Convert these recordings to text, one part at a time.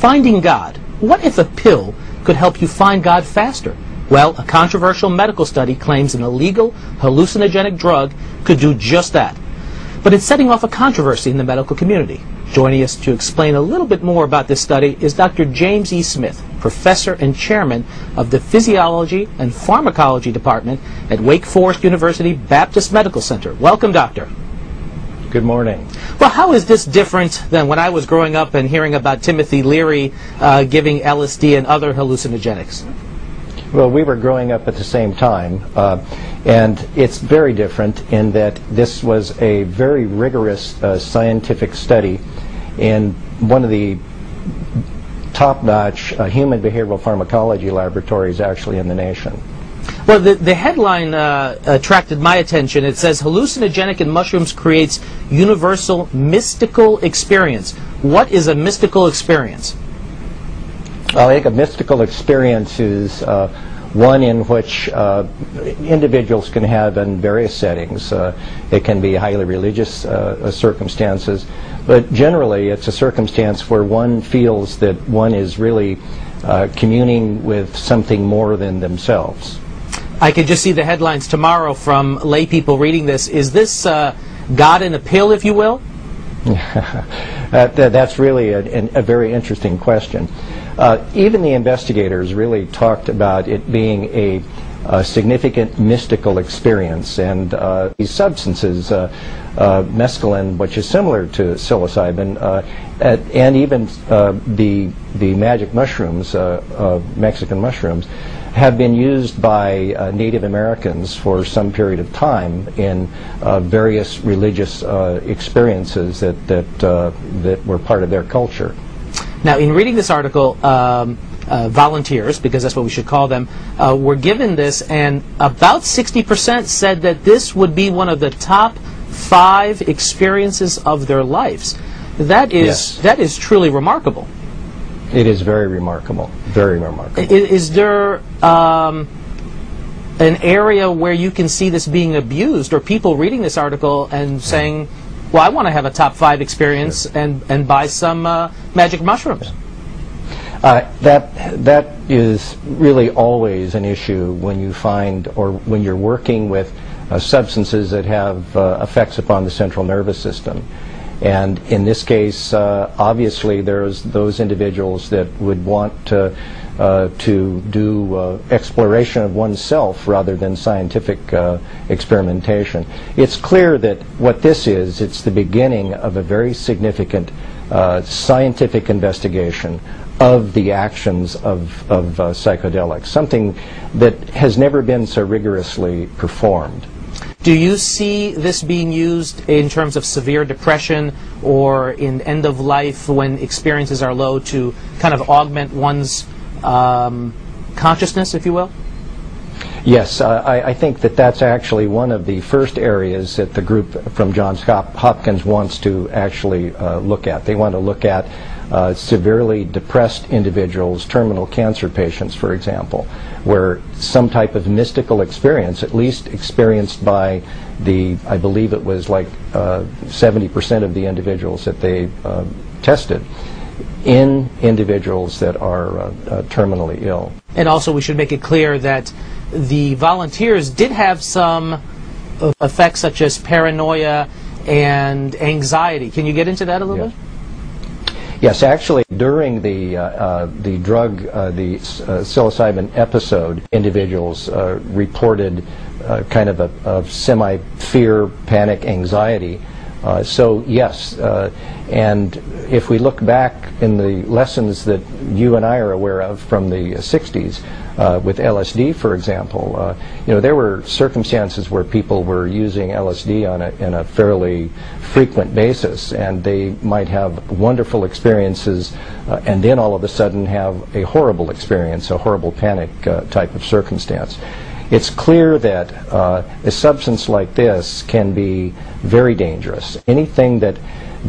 Finding God. What if a pill could help you find God faster? Well, a controversial medical study claims an illegal hallucinogenic drug could do just that. But it's setting off a controversy in the medical community. Joining us to explain a little bit more about this study is Dr. James E. Smith, professor and chairman of the Physiology and Pharmacology Department at Wake Forest University Baptist Medical Center. Welcome, doctor. Good morning. Well, how is this different than when I was growing up and hearing about Timothy Leary giving LSD and other hallucinogenics? Well, we were growing up at the same time, and it's very different in that this was a very rigorous scientific study in one of the top-notch human behavioral pharmacology laboratories actually in the nation. Well, the headline attracted my attention. It says, hallucinogenic in mushrooms creates universal mystical experience. What is a mystical experience? I think a mystical experience is one in which individuals can have in various settings. It can be highly religious circumstances, but generally it's a circumstance where one feels that one is really communing with something more than themselves. I could just see the headlines tomorrow from lay people reading this. Is this God in a pill, if you will? That's really a very interesting question. Even the investigators really talked about it being a significant mystical experience, and these substances, mescaline, which is similar to psilocybin, and even the magic mushrooms, Mexican mushrooms, have been used by Native Americans for some period of time in various religious experiences that were part of their culture. Now, in reading this article, volunteers, because that's what we should call them, were given this, and about 60% said that this would be one of the top 5 experiences of their lives. That is truly remarkable. It is very remarkable, very remarkable. Is there an area where you can see this being abused, or people reading this article and saying, well, I want to have a top 5 experience, sure, and buy some magic mushrooms? That is really always an issue when you find, or when you're working with substances that have effects upon the central nervous system. And in this case, obviously, there's those individuals that would want to do exploration of oneself rather than scientific experimentation. It's clear that what this is, it's the beginning of a very significant scientific investigation of the actions of psychedelics, something that has never been so rigorously performed. Do you see this being used in terms of severe depression or in end of life when experiences are low to kind of augment one's consciousness, if you will? Yes, I think that that's actually one of the first areas that the group from Johns Hopkins wants to actually look at. They want to look at severely depressed individuals, terminal cancer patients, for example, where some type of mystical experience, at least experienced by I believe it was like 70% of the individuals that they tested, in individuals that are terminally ill. And also we should make it clear that the volunteers did have some effects such as paranoia and anxiety. Can you get into that a little bit? Yes, actually, during the drug, the psilocybin episode, individuals reported kind of a semi-fear, panic, anxiety. So yes, and if we look back in the lessons that you and I are aware of from the 60s, with LSD, for example, there were circumstances where people were using LSD on a fairly frequent basis, and they might have wonderful experiences, and then all of a sudden have a horrible experience, a horrible panic type of circumstance. It's clear that a substance like this can be very dangerous. Anything that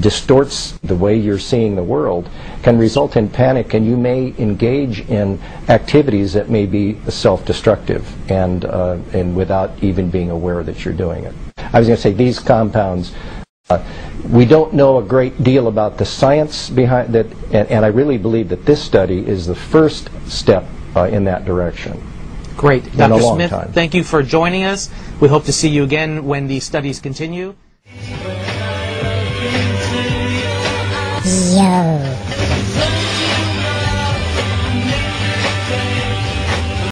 distorts the way you're seeing the world can result in panic, and you may engage in activities that may be self-destructive and without even being aware that you're doing it. I was going to say these compounds We don't know a great deal about the science behind that, and I really believe that this study is the first step in that direction. Great. In a Dr. long Smith, time. thank you for joining us. We hope to see you again when these studies continue. Yo.